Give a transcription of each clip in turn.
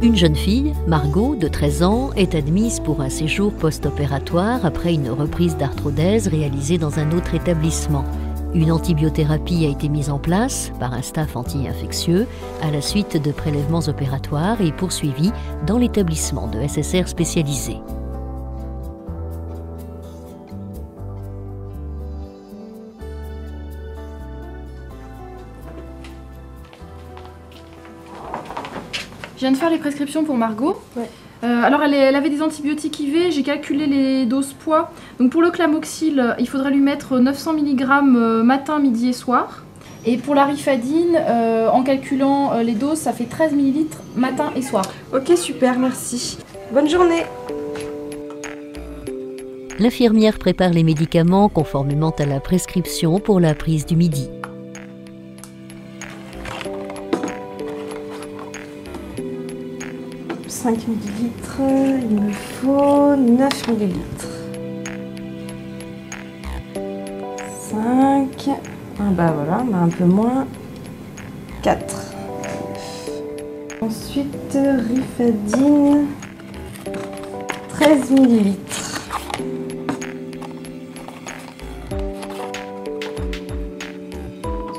Une jeune fille, Margot, de 13 ans, est admise pour un séjour post-opératoire après une reprise d'arthrodèse réalisée dans un autre établissement. Une antibiothérapie a été mise en place par un staff anti-infectieux à la suite de prélèvements opératoires et poursuivie dans l'établissement de SSR spécialisé. Je viens de faire les prescriptions pour Margot. Ouais. Alors elle avait des antibiotiques IV, j'ai calculé les doses poids. Donc pour le Clamoxyl, il faudra lui mettre 900 mg matin, midi et soir. Et pour la Rifadine, en calculant les doses, ça fait 13 ml matin et soir. Ok, super, merci. Bonne journée. L'infirmière prépare les médicaments conformément à la prescription pour la prise du midi. « 5 ml, il me faut 9 ml. 5, ah bah voilà, bah un peu moins, 4. Ensuite, Rifadine, 13 ml.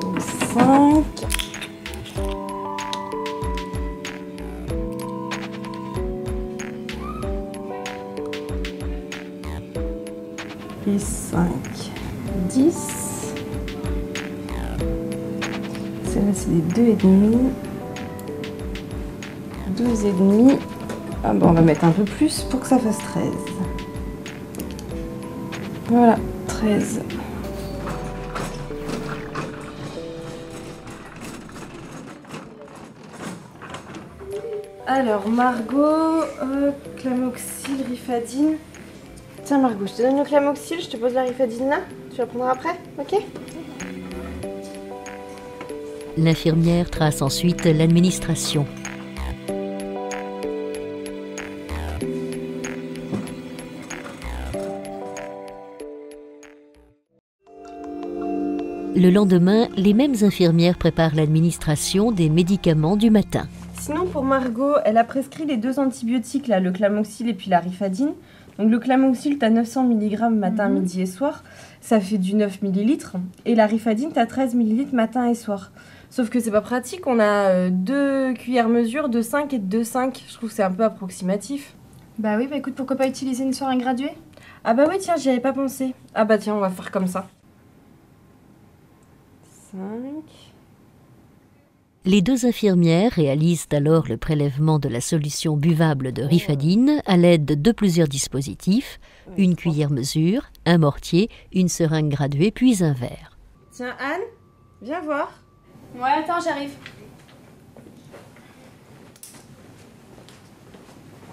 Donc 5. Et 5, 10. Celle-là, c'est des 2,5. 12,5. Ah bon, on va mettre un peu plus pour que ça fasse 13. Voilà, 13. Alors, Margot, Clamoxyl, Rifadine. Tiens Margot, je te donne le Clamoxyl, je te pose la Rifadine là. Tu la prendras après, ok? L'infirmière trace ensuite l'administration. Le lendemain, les mêmes infirmières préparent l'administration des médicaments du matin. Sinon pour Margot, elle a prescrit les 2 antibiotiques là, le Clamoxyl et puis la Rifadine. Donc le Clamoxyl, t'as 900 mg matin, midi et soir, ça fait du 9 ml. Et la Rifadine, t'as 13 ml matin et soir. Sauf que c'est pas pratique, on a 2 cuillères mesure de 5 et de 2,5. Je trouve que c'est un peu approximatif. Bah oui, bah écoute, pourquoi pas utiliser une seringue graduée? Ah bah oui, tiens, j'y avais pas pensé. Ah bah tiens, on va faire comme ça. 5... Les 2 infirmières réalisent alors le prélèvement de la solution buvable de Rifadine à l'aide de plusieurs dispositifs, une cuillère mesure, un mortier, une seringue graduée puis un verre. Tiens Anne, viens voir. Ouais, attends, j'arrive.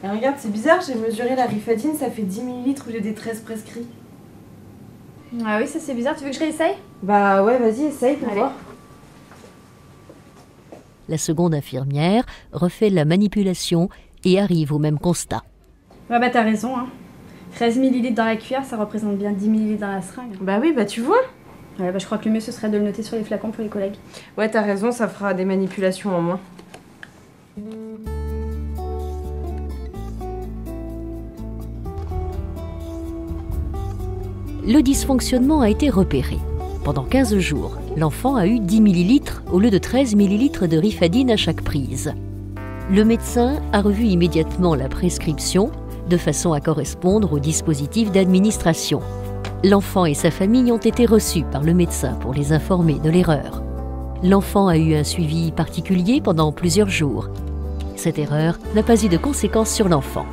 Et regarde, c'est bizarre, j'ai mesuré la Rifadine, ça fait 10 ml au lieu des 13 prescrits. Ah oui, ça c'est bizarre, tu veux que je réessaye? Bah ouais, vas-y, essaye pour voir. La seconde infirmière refait la manipulation et arrive au même constat. Ouais bah t'as raison, hein. 13 ml dans la cuillère, ça représente bien 10 ml dans la seringue. Bah oui, bah tu vois. Ouais bah je crois que le mieux ce serait de le noter sur les flacons pour les collègues. Ouais, t'as raison, ça fera des manipulations en moins. Le dysfonctionnement a été repéré. Pendant 15 jours, l'enfant a eu 10 ml au lieu de 13 ml de Rifadine à chaque prise. Le médecin a revu immédiatement la prescription de façon à correspondre au dispositif d'administration. L'enfant et sa famille ont été reçus par le médecin pour les informer de l'erreur. L'enfant a eu un suivi particulier pendant plusieurs jours. Cette erreur n'a pas eu de conséquences sur l'enfant.